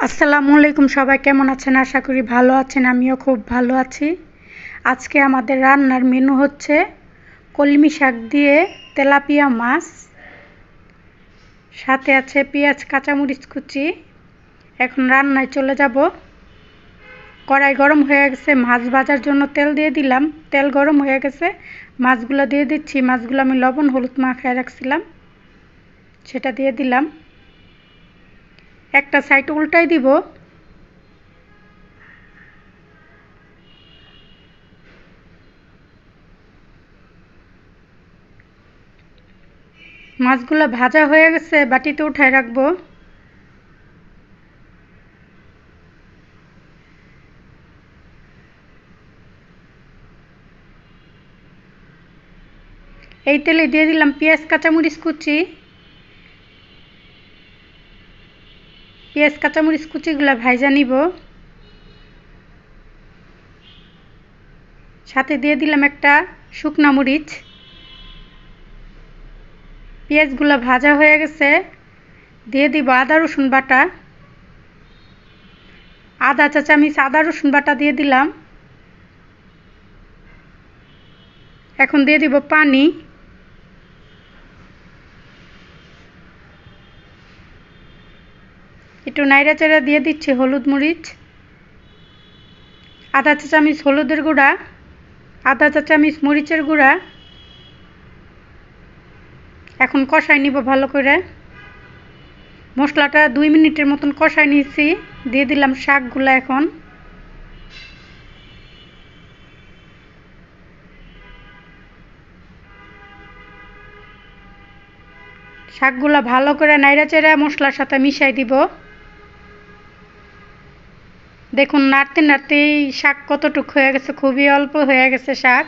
আসসালামু আলাইকুম, সবাই কেমন আছেন? আশা করি ভালো আছেন। আমিও খুব ভালো আছি। আজকে আমাদের রান্নার মেনু হচ্ছে কলমি শাক দিয়ে তেলাপিয়া মাছ, সাথে আছে পেঁয়াজ কাঁচামরিচ কুচি। এখন রান্নায় চলে যাব। কড়াই গরম হয়ে গেছে, মাছ ভাজার জন্য তেল দিয়ে দিলাম। তেল গরম হয়ে গেছে, মাছগুলো দিয়ে দিচ্ছি। মাছগুলো আমি লবণ হলুদ মাখিয়ে রাখছিলাম, সেটা দিয়ে দিলাম। একটা সাইড উল্টাই দিব। মাছগুলো ভাজা হয়ে গেছে, বাটিতে উঠায় রাখবো। এই তেলে দিয়ে দিলাম পেঁয়াজ কাঁচামরিচ কুচি। পেঁয়াজ কাঁচামরিচ কুচিগুলো ভাজা নিব। সাথে দিয়ে দিলাম একটা শুকনা মরিচ। পেঁয়াজগুলো ভাজা হয়ে গেছে, দিয়ে দিব আদা রসুন বাটা। আধা চা চামচ আদা রসুন বাটা দিয়ে দিলাম। এখন দিয়ে দিব পানি। একটু নাইড়া চাড়া দিয়ে দিচ্ছি হলুদ মরিচ। আধা চা চামচ হলুদের গুঁড়া, আধা চা চামচ মরিচের গুঁড়া। এখন কষাই নিব ভালো করে। মশলাটা 2 মিনিটের মতন কষাই নিয়েছি। দিয়ে দিলাম শাকগুলো। এখন শাকগুলো ভালো করে নাইড়া চেড়া মশলার সাথে মিশাই দিব। দেখুন নাড়তে নাড়তেই শাক কতটুকু হয়ে গেছে, খুবই অল্প হয়ে গেছে শাক।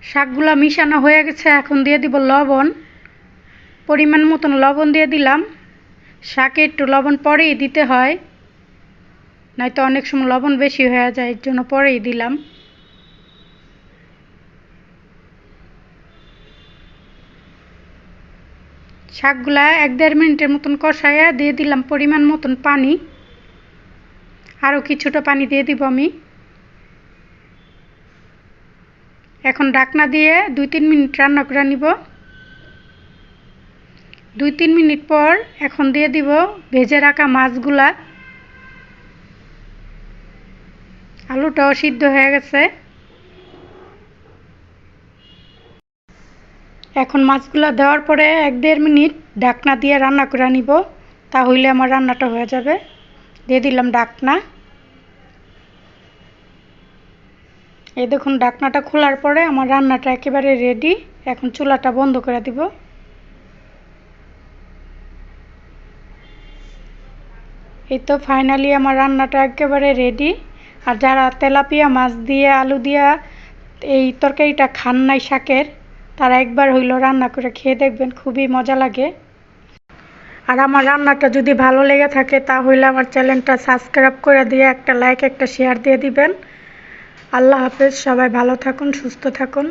শাকগুলো মিশানো হয়ে গেছে। এখন দিয়ে দিব লবণ। পরিমাণ মতন লবণ দিয়ে দিলাম। শাকে একটু লবণ পরেই দিতে হয়, নয়তো অনেক সময় লবণ বেশি হয়ে যায়, এর জন্য পরেই দিলাম। শাকগুলা 1-1.5 মিনিটের মতন কষাইয়া দিয়ে দিলাম পরিমাণ মতন পানি। আরও কিছুটা পানি দিয়ে দিব আমি। এখন ঢাকনা দিয়ে 2-3 মিনিট রান্না করে নিব। 2-3 মিনিট পর এখন দিয়ে দিব ভেজে রাখা মাছগুলা। আলুটাও সিদ্ধ হয়ে গেছে। এখন মাছগুলা দেওয়ার পরে 1-1.5 মিনিট ঢাকনা দিয়ে রান্না করে নিব, তাহলে আমার রান্নাটা হয়ে যাবে। দিয়ে দিলাম ঢাকনা। এই দেখুন ঢাকনাটা খোলার পরে আমার রান্নাটা একেবারে রেডি। এখন চুলাটা বন্ধ করে দিব। এই তো ফাইনালি আমার রান্নাটা একেবারে রেডি। আর যারা তেলাপিয়া মাছ দিয়ে আলু দিয়া এই তরকারিটা খান নাই শাকের, তারা একবার হইলো রান্না করে খেয়ে দেখবেন, খুবই মজা লাগে। আর আমার রান্নাটা যদি ভালো লেগে থাকে তাহলে আমার চ্যানেলটা সাবস্ক্রাইব করে দিয়ে একটা লাইক একটা শেয়ার দিয়ে দিবেন। আল্লাহ হাফেজ। সবাই ভালো থাকুন, সুস্থ থাকুন।